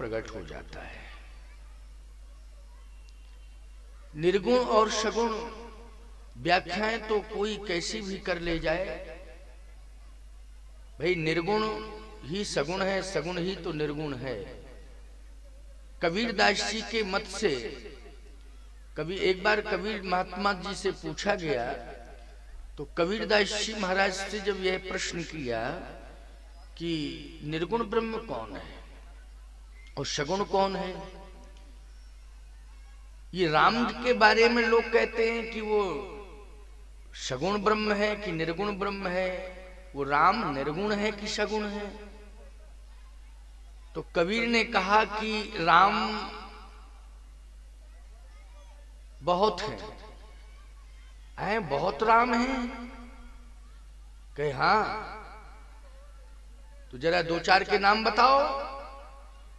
प्रकट हो जाता है। निर्गुण और सगुण व्याख्याएं तो कोई कैसी भी कर ले जाए, भाई निर्गुण ही सगुण है, सगुण ही तो निर्गुण है। कबीरदास जी के मत से एक बार कबीर महात्मा जी से पूछा गया, तो कबीरदास जी महाराज से जब यह प्रश्न किया कि निर्गुण ब्रह्म कौन है और सगुण कौन है, ये राम के बारे में लोग कहते हैं कि वो सगुण ब्रह्म है कि निर्गुण ब्रह्म है, वो राम निर्गुण है कि सगुण है। तो कबीर ने कहा कि राम बहुत हैं, बहुत राम हैं। कहे हाँ, तो जरा दो चार के नाम बताओ।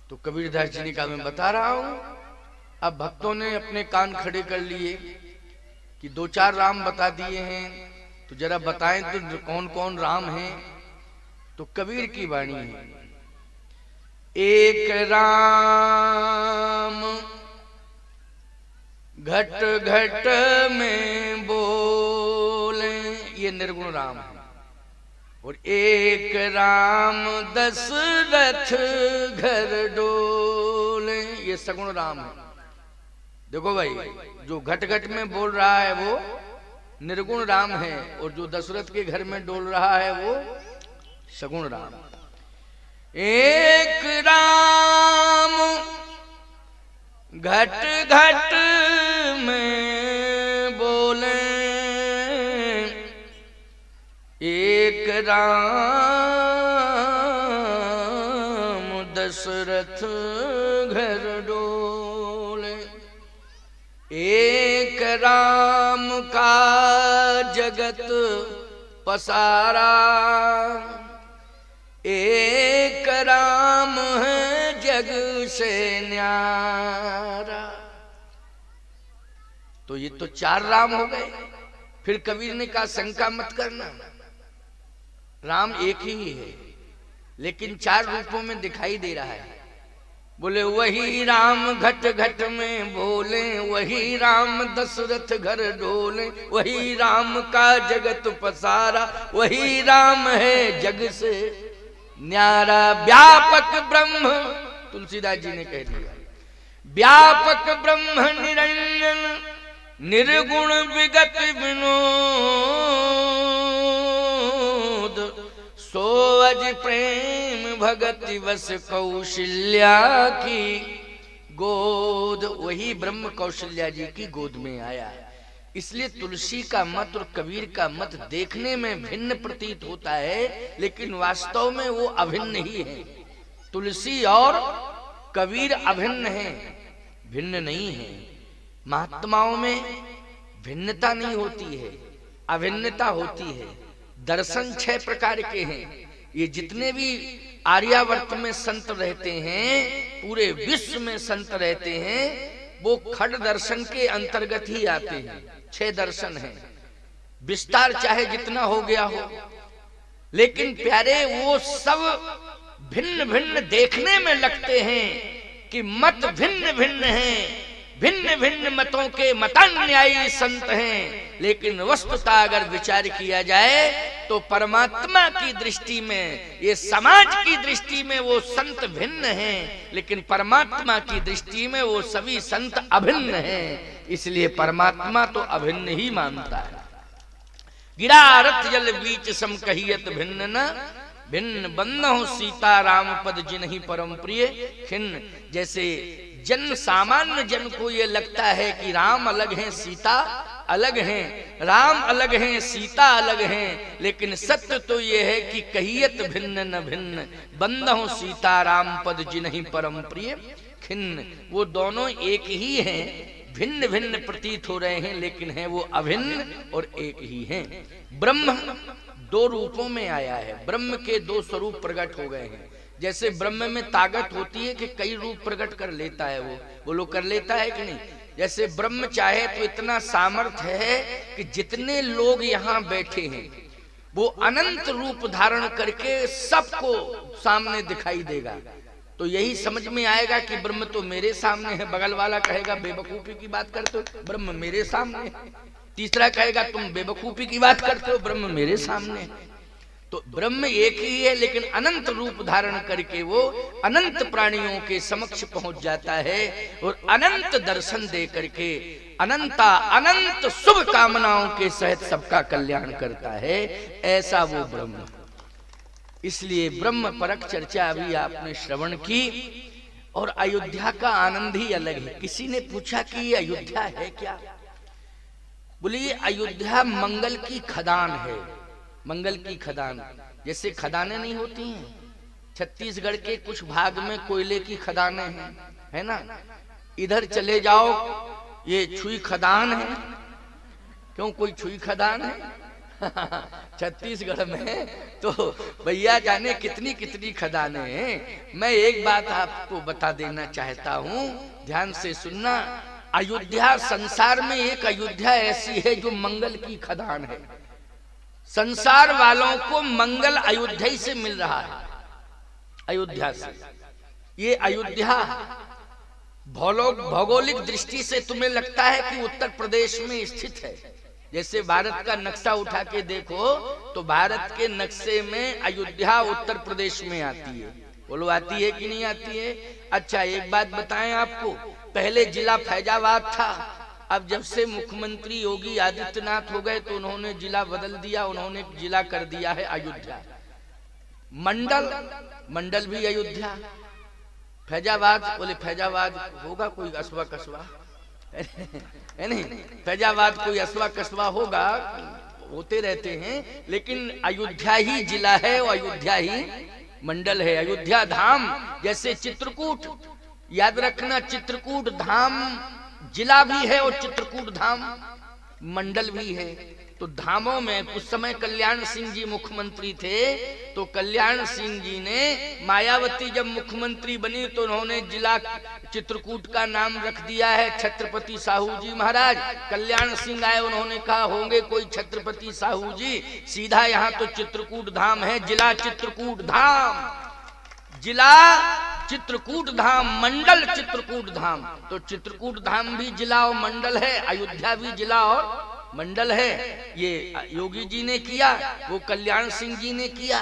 तो कबीरदास जी ने कहा मैं बता रहा हूं। अब भक्तों ने अपने कान खड़े कर लिए कि दो चार राम बता दिए हैं, तो जरा बताएं तो कौन कौन राम हैं। तो कबीर की वाणी है, एक राम घट घट में बोले, ये निर्गुण राम है। और एक राम दशरथ घर डोले, ये सगुण राम है। देखो भाई, जो घट घट में बोल रहा है वो निर्गुण राम है, और जो दशरथ के घर में डोल रहा है वो सगुण राम। एक राम घट घट में बोले, एक राम दशरथ घर डोले। एक राम का जगत पसारा, एक राम है जग से न्यारा। तो ये तो चार राम हो गए। फिर कबीर ने कहा शंका मत करना, राम एक ही है, लेकिन चार रूपों में दिखाई दे रहा है। बोले वही राम घट घट में बोले, वही राम दशरथ घर डोले, वही राम का जगत पसारा, वही राम है जग से न्यारा। व्यापक ब्रह्म, तुलसीदास जी ने कह दिया, व्यापक ब्रह्म निरंजन निर्गुण विगत विनोद, सो अज प्रेम भगति वस कौशल्या की गोद। वही ब्रह्म कौशल्या जी की गोद में आया। इसलिए तुलसी का मत और कबीर का मत देखने में भिन्न प्रतीत होता है, लेकिन वास्तव में वो अभिन्न ही है। तुलसी और कबीर अभिन्न हैं, भिन्न नहीं है। महात्माओं में भिन्नता नहीं होती है, अभिन्नता होती है। दर्शन 6 प्रकार के हैं। ये जितने भी आर्यावर्त में संत रहते हैं, पूरे विश्व में संत रहते हैं, वो खड दर्शन के अंतर्गत ही आते हैं। 6 दर्शन हैं, विस्तार चाहे जितना हो गया हो, लेकिन प्यारे वो सब भिन्न भिन्न देखने में लगते हैं कि मत भिन्न भिन्न हैं, भिन्न भिन्न मतों के मतान्यायी संत हैं। लेकिन वस्तुतः अगर विचार किया जाए तो परमात्मा की दृष्टि में, ये समाज की दृष्टि में वो संत भिन्न हैं, लेकिन परमात्मा की दृष्टि में वो सभी संत अभिन्न हैं। इसलिए परमात्मा तो अभिन्न ही मानता है। गिरा रथ जल बीच सम कहियत भिन्न न, भिन्न बंधु सीता राम पद जिन्हि परम प्रिय खिन्न। जैसे जन सामान्य जन को ये लगता है कि राम अलग हैं, सीता अलग हैं, राम अलग हैं, सीता अलग हैं, लेकिन सत्य तो ये है कि कहियत भिन्न न भिन्न, बंधु सीता राम पद जिन्हि परम प्रिय खिन्न। वो दोनों एक ही हैं, भिन्न भिन्न प्रतीत हो रहे हैं, लेकिन हैं वो अभिन्न और एक ही हैं। ब्रह्म 2 रूपों में आया है, ब्रह्म के 2 स्वरूप प्रकट हो गए हैं। जैसे ब्रह्म में ताकत होती है कि कई रूप प्रकट कर लेता है, वो लोग कर लेता है कि नहीं। जैसे ब्रह्म चाहे तो इतना सामर्थ्य है कि जितने लोग यहाँ बैठे हैं वो अनंत रूप धारण करके सबको सामने दिखाई देगा। तो यही समझ में आएगा कि ब्रह्म तो मेरे सामने है। बगल वाला कहेगा बेवकूफी की बात करते हो, ब्रह्म मेरे सामने है। तीसरा कहेगा तुम बेवकूफी की बात करते हो, ब्रह्म मेरे सामने है। तो ब्रह्म एक ही है, लेकिन अनंत रूप धारण करके वो अनंत प्राणियों के समक्ष पहुंच जाता है और अनंत दर्शन दे करके अनंत शुभ कामनाओं के सहित सबका कल्याण करता है। ऐसा वो ब्रह्म। इसलिए ब्रह्म परक चर्चा अभी आपने श्रवण की और अयोध्या का आनंद ही अलग है। किसी ने पूछा कि ये अयोध्या है क्या? बोलिए अयोध्या मंगल की खदान है। मंगल की खदान, जैसे खदानें नहीं होती हैं, छत्तीसगढ़ के कुछ भाग में कोयले की खदानें हैं, है ना। इधर चले जाओ ये छुई खदान है। क्यों, कोई छुई खदान है? छत्तीसगढ़ में तो भैया जाने कितनी कितनी खदानें हैं। मैं एक बात आपको बता देना चाहता हूँ, ध्यान से सुनना। अयोध्या, संसार में एक अयोध्या ऐसी है जो मंगल की खदान है। संसार वालों को मंगल अयोध्या ही से मिल रहा है, अयोध्या से। ये अयोध्या भौगोलिक दृष्टि से तुम्हें लगता है कि उत्तर प्रदेश में स्थित है। जैसे भारत का नक्शा उठा के देखो तो भारत के नक्शे में अयोध्या उत्तर प्रदेश में आती है। बोलो आती है कि नहीं आती है? अच्छा एक बात बताएं आपको, पहले जिला फैजाबाद था। अब जब से मुख्यमंत्री योगी आदित्यनाथ हो गए तो उन्होंने जिला बदल दिया, उन्होंने जिला कर दिया है अयोध्या। मंडल भी अयोध्या। फैजाबाद, बोले फैजाबाद होगा कोई असवा कस्बा है नहीं, फैजाबाद कोई असवा कस्बा होगा, होते रहते हैं, लेकिन अयोध्या ही जिला है और अयोध्या ही मंडल है। अयोध्या धाम, जैसे चित्रकूट, याद रखना चित्रकूट धाम जिला भी है और चित्रकूट धाम मंडल भी है। तो धामों में कुछ समय कल्याण सिंह जी मुख्यमंत्री थे, तो कल्याण सिंह जी ने, मायावती जब मुख्यमंत्री बनी तो उन्होंने जिला चित्रकूट का नाम रख दिया है छत्रपति साहू जी महाराज। कल्याण सिंह आए, उन्होंने कहा होंगे कोई छत्रपति साहू जी, सीधा यहाँ तो चित्रकूट धाम है, जिला चित्रकूट धाम, जिला चित्रकूट धाम, मंडल चित्रकूट धाम। तो चित्रकूट धाम भी जिला और मंडल है, अयोध्या भी जिला और मंडल है। ये योगी जी ने किया, वो कल्याण सिंह जी ने किया।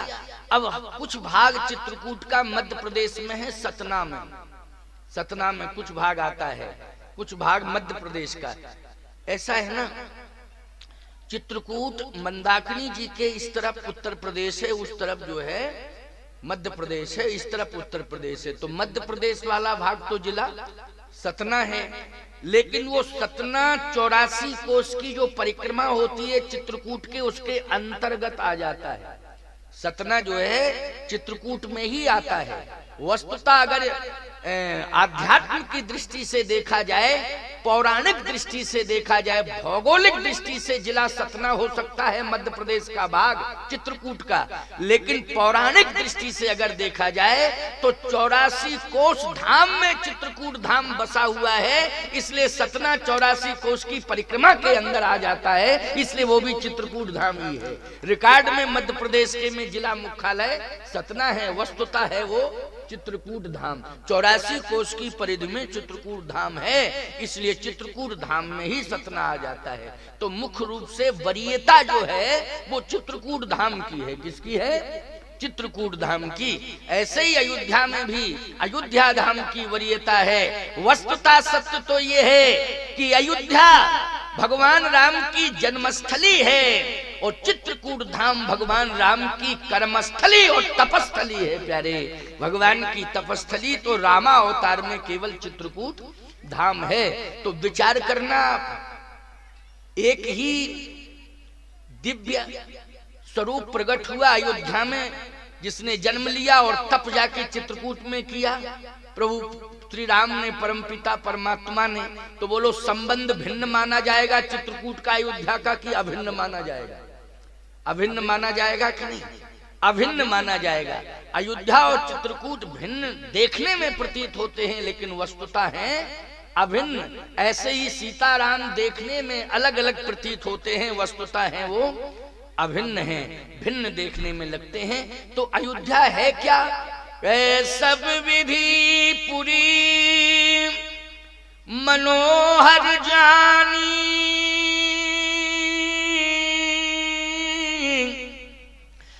अब कुछ भाग चित्रकूट का मध्य प्रदेश में है, सतना में, सतना में कुछ भाग आता है, कुछ भाग मध्य प्रदेश का। ऐसा है ना, चित्रकूट मंदाकिनी जी के इस तरफ उत्तर प्रदेश है, उस तरफ जो है मध्य प्रदेश है, इस तरफ उत्तर प्रदेश है। तो मध्य प्रदेश वाला भाग तो जिला सतना है, लेकिन वो सतना 84 कोस की जो परिक्रमा होती है चित्रकूट के, उसके अंतर्गत आ जाता है। सतना जो है चित्रकूट में ही आता है। वस्तुतः अगर आध्यात्म की दृष्टि से देखा जाए, पौराणिक दृष्टि से देखा जाए, भौगोलिक दृष्टि से जिला सतना हो सकता है मध्य प्रदेश का भाग चित्रकूट का, लेकिन पौराणिक दृष्टि से अगर देखा जाए तो 84 कोस धाम में चित्रकूट धाम बसा हुआ है, इसलिए सतना 84 कोस की परिक्रमा के अंदर आ जाता है, इसलिए वो भी चित्रकूट धाम ही है। रिकॉर्ड में मध्य प्रदेश के में जिला मुख्यालय सतना है, वस्तुतः है वो चित्रकूट धाम। 84 कोस की परिधि में चित्रकूट धाम है, इसलिए चित्रकूट धाम में ही सतना आ जाता है। तो मुख्य रूप से वरीयता जो है वो चित्रकूट धाम की है। किसकी है? चित्रकूट धाम की। ऐसे ही अयोध्या में भी अयोध्या धाम की वरीयता है। वस्तुतः सत्य तो ये है कि अयोध्या भगवान राम की जन्मस्थली है और चित्रकूट धाम भगवान राम की कर्मस्थली और तपस्थली है। प्यारे, भगवान की तपस्थली तो रामा अवतार में केवल चित्रकूट धाम है। तो विचार करना, एक ही दिव्य स्वरूप प्रकट हुआ अयोध्या में, जिसने जन्म लिया और तप जाके चित्रकूट में किया प्रभु श्री राम ने, परमपिता परमात्मा ने। तो बोलो संबंध भिन्न माना जाएगा चित्रकूट का अयोध्या का कि अभिन्न माना जाएगा? अभिन्न माना जाएगा कि नहीं? अभिन्न माना जाएगा। अयोध्या और चित्रकूट भिन्न देखने में प्रतीत होते हैं, लेकिन वस्तुतः हैं अभिन्न। ऐसे ही सीताराम देखने में अलग अलग प्रतीत होते हैं, वस्तुतः हैं वो अभिन्न हैं, भिन्न देखने में लगते हैं। तो अयोध्या है क्या? सब विधि पुरी मनोहर जानी,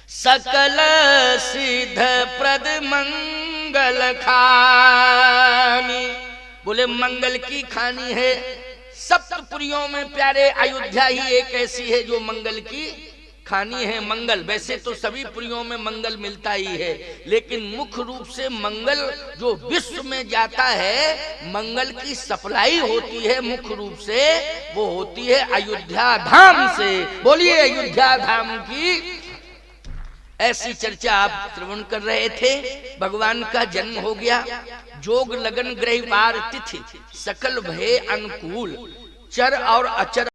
सकल सिद्ध प्रद मंगल खानी। बोले मंगल की खानी है, सप्तपुरियों में प्यारे अयोध्या ही एक ऐसी है जो मंगल की खानी है। मंगल वैसे तो सभी पुरियों में मंगल मिलता ही है, लेकिन मुख्य रूप से मंगल जो विश्व में जाता है, मंगल की सप्लाई होती है मुख्य रूप से, वो होती है अयोध्या धाम से। बोलिए अयोध्या धाम की। ऐसी चर्चा आप श्रवण कर रहे थे। भगवान का जन्म हो गया, जोग लगन ग्रह वार तिथि सकल भय अनुकूल, चर और अचर